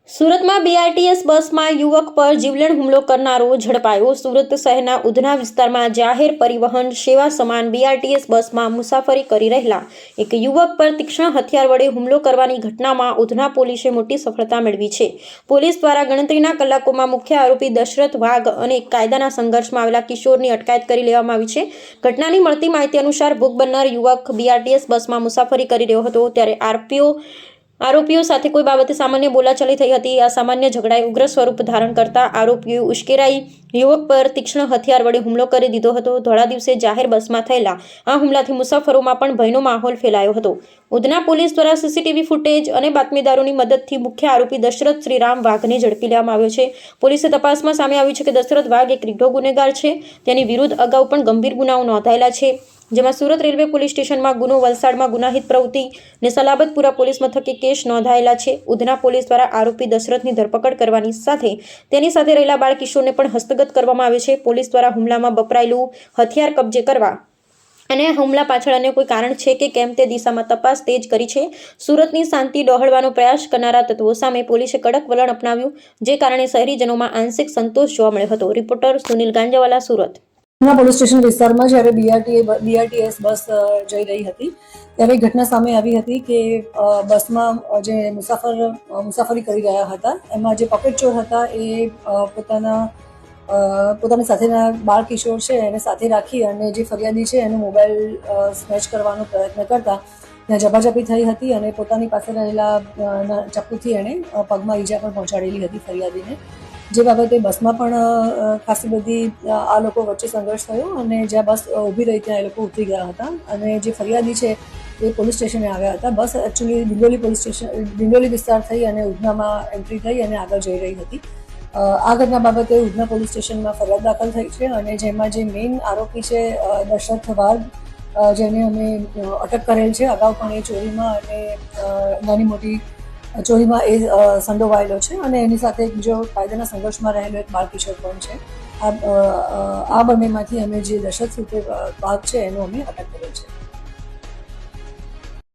સુરતમાં બીઆરટીએસ બસમાં યુવક પર જીવલેણ હુમલો કરનારો ઝડપાયો। સુરત શહેરના ઉધના વિસ્તારમાં જાહેર પરિવહન સેવા સમાન બીઆરટીએસ બસમાં મુસાફરી કરી રહેલા એક યુવક પર તીક્ષ્ણ હથિયાર વડે હુમલો કરવાની ઘટનામાં ઉધના પોલીસે મોટી સફળતા મેળવી છે। પોલીસ દ્વારા ગણતરીના કલાકોમાં મુખ્ય આરોપી દશરથ વાઘ અને કાયદાના સંઘર્ષમાં આવેલા કિશોરની અટકાયત કરી લેવામાં આવી છે। ઘટનાની મળતી માહિતી અનુસાર ભોગ બનનાર યુવક બીઆરટીએસ બસમાં મુસાફરી કરી રહ્યો હતો ત્યારે આરોપીઓ સાથે કોઈ બાબતે સામાન્ય બોલાચાલી થઈ હતી। આ સામાન્ય ઝઘડાએ ઉગ્ર સ્વરૂપ ધારણ કરતા આરોપીઓએ ઉશ્કેરાઈ યુવક પર તીક્ષ્ણ હથિયાર વડે હુમલો કરી દીધો હતો। ધોળા દિવસે જાહેર બસમાં થયેલા આ હુમલાથી મુસાફરોમાં પણ ભયનો માહોલ ફેલાયો હતો। ઉધના પોલીસ દ્વારા સીસીટીવી ફૂટેજ અને બાતમીદારોની મદદથી મુખ્ય આરોપી દશરથ શ્રીરામ વાઘને ઝડપી લેવામાં આવ્યો છે। પોલીસે તપાસમાં સામે આવ્યું છે કે દશરથ વાઘ એક રીઢો ગુનેગાર છે। તેની વિરુદ્ધ અગાઉ પણ ગંભીર ગુનાઓ નોંધાયેલા છે, જેમાં સુરત રેલવે પોલીસ સ્ટેશનમાં ગુનો, વલસાડમાં ગુનાહિત પ્રવૃત્તિ ને સલાબતપુરા પોલીસ મથકે કેસ નોંધાયેલા છે। ઉધના પોલીસ દ્વારા આરોપી દશરથની ધરપકડ કરવાની સાથે તેની સાથે રહેલા બાળ કિશોરને પણ હસ્તગત કરવામાં આવે છે। પોલીસ દ્વારા હુમલામાં વપરાયેલું હથિયાર કબજે કરવા અને હુમલા પાછળ અન્ય કોઈ કારણ છે કે કેમ તે દિશામાં તપાસ તેજ કરી છે। સુરતની શાંતિ ડહોળવાનો પ્રયાસ કરનારા તત્વો સામે પોલીસે કડક વલણ અપનાવ્યું, જે કારણે શહેરીજનોમાં આંશિક સંતોષ જોવા મળ્યો હતો। Reporter Sunil Ganjawala, Surat. Police station વિસ્તારમાં જ્યારે બીઆરટીએસ બસ જઈ રહી હતી ત્યારે ઘટના સામે આવી હતી કે બસમાં જે મુસાફરી કરી રહ્યા હતા એમાં જે પોકેટ ચોર હતા એ પોતાની સાથેના બાળ કિશોર છે એને સાથે રાખી અને જે ફરિયાદી છે એનો મોબાઈલ સ્નેચ કરવાનો પ્રયત્ન કરતા ત્યાં ઝપાઝપી થઈ હતી અને પોતાની પાસે રહેલા ચપ્પુથી એણે પગમાં ઈજા પણ પહોંચાડેલી હતી ફરિયાદીને, જે બાબતે બસમાં પણ ખાસી બધી આ લોકો વચ્ચે સંઘર્ષ થયો અને જ્યાં બસ ઊભી રહી ત્યાં એ લોકો ઉતરી ગયા હતા અને જે ફરિયાદી છે એ પોલીસ સ્ટેશને આવ્યા હતા। બસ એકચ્યુઅલી દિંડોલી વિસ્તાર થઈ અને ઉધનામાં એન્ટ્રી થઈ અને આગળ જઈ રહી હતી। આ ઘટના બાબતે ઉધના પોલીસ સ્ટેશનમાં ફરિયાદ દાખલ થઈ છે અને જેમાં જે મેઇન આરોપી છે દશરથ વાઘ, જેને અમે અટક કરેલ છે, અગાઉ પણ એ ચોરીમાં અને નાની મોટી ચોરીમાં એ સંડોવાયેલો છે અને એની સાથે એક બીજો કાયદાના સંઘર્ષમાં રહેલો એક બાળ કિશોર પણ છે। આ બંનેમાંથી અમે જે દશરથ વાઘ છે એનો અમે અટક કર્યો છે।